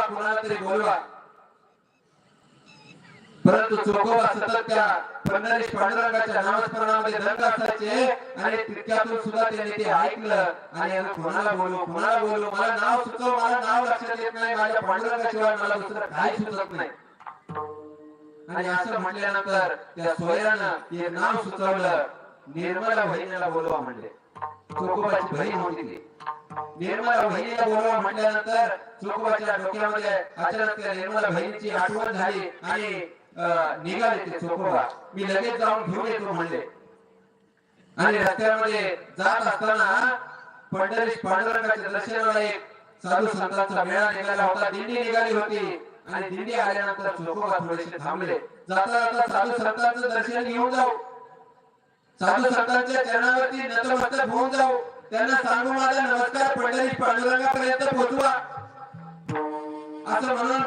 कुणाला तरी बोलवा, परंतु चोखोबा सतत त्या पंढरीश पांडुरंगाच्या नामस्मरणामध्ये दंग असायचे आणि तितक्यातून सुद्धा त्यांनी ते ऐकलं आणि कोणाला बोलू मला नाव सुचव, मला नाव लक्षात येत नाही, माझ्या पांडुरंगाशिवाय मला दुसरं काही सुचत नाही. आणि असं म्हटल्यानंतर त्या सोयरानं ते नाव सुचवलं, निर्मला बहिणीला बोलवा म्हणले. चोखोबाची बहीण होती ती. निर्मला बहिणीला बोलवा म्हटल्यानंतर चोखोबाच्या डोक्यामध्ये अचानक त्या निर्मला बहिणीची आठवण झाली आणि निघाले ते चोखोबा. मी लगेच जाऊन घेऊन येतो म्हणले. आणि रस्त्यामध्ये जात असताना पंढरीश पांडुरंगाच्या दर्शनाला एक साधू संतांचा मेळा निघाला होता, दिंडी निघाली होती. आणि दिंडी आल्यानंतर चोखोबा थोडेसे थांबले. जाता जाता साधू संतांचं दर्शन घेऊन जाऊ, साधू संतांच्या चरणावरती नतमस्तक होऊन जाऊ, त्यांना सांगू माझा नमस्कार पंढरीश पांडुरंगापर्यंत पोहोचवा, असं म्हणून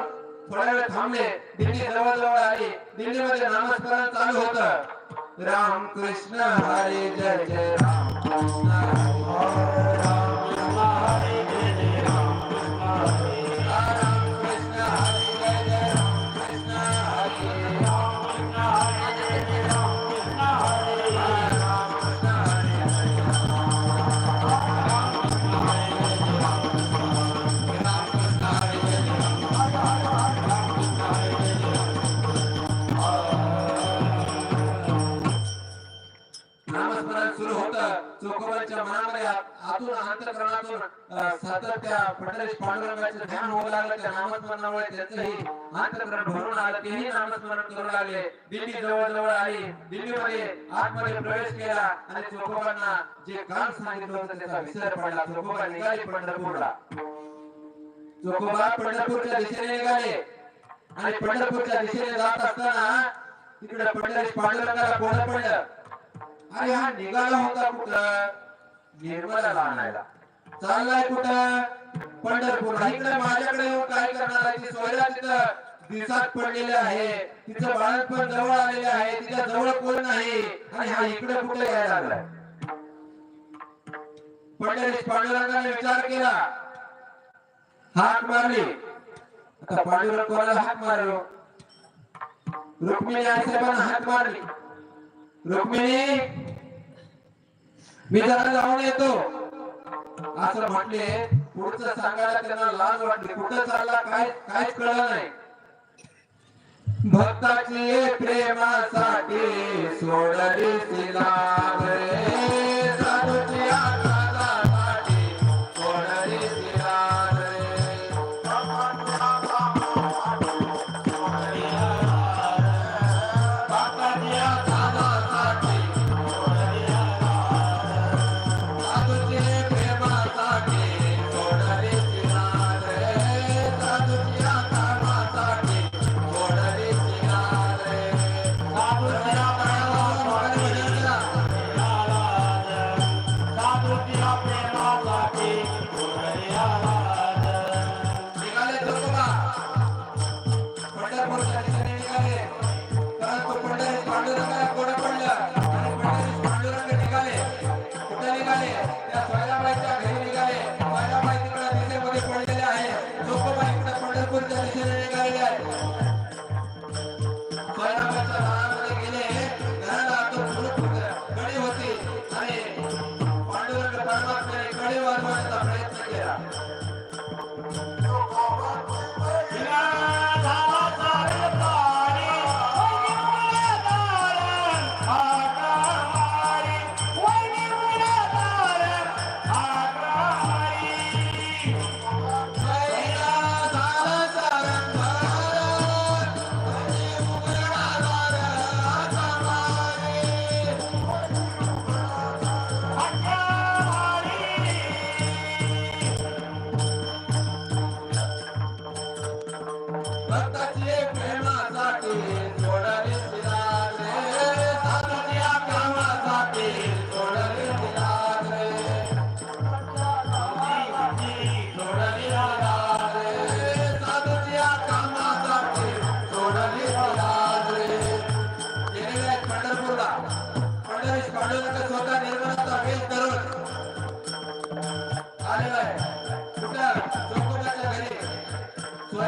थोडा वेळ थांबले. दिंडी जवळ आली. दिंडीमध्ये नामस्मरण चालू होतं. राम कृष्ण हरे जय जय राम कृष्ण हरे चोखोबाच्या मनामध्ये आतून अंतःकरणातून सतत त्या पंढरीश पांडुरंगाचे ध्यान होऊ लागलं. त्या नामस्मरणामुळे त्यांचंही अंतःकरण भरून आलं, तेही नामस्मरण करू लागले. दिंडी जवळ आली. दिंडीमध्ये आतमध्ये प्रवेश केला आणि चोखोबांना जे काम सांगितलं होतं त्याचा विसर पडला. चोखोबा निघाले पंढरपूरला. चोखोबा पंढरपूरच्या दिशेने निघाले आणि पंढरपूरच्या दिशेने जात असताना तिकडे पंढरीश पांडुरंगाला कोण पडलं. अरे हा निघाला होता कुठं, निर्मलाला आणायला चाललाय कुठं, पंढरपूर. इकडे माझ्याकडे येऊन काय करणार आहे. ती सोयरा तिथं दिवसात पडलेली आहे, तिचं बाळपण जवळ आलेलं आहे, तिच्या जवळ कोण नाही आणि हा इकडे कुठे यायला लागलाय. पंढरीश पांडुरंगाने विचार केला, हाक मारली. आता पांडुरंग कोणाला हाक मारलो, रुक्मिणी आईसाहेबांना हाक मारली. रुक्मिणी मी जरा जाऊन येतो असं म्हटले. पुढचं सांगायला त्यांना लाज वाटली. कुठं चालला काहीच कळलं नाही. भक्ताची प्रेमासाठी सोडली तिला भक्ता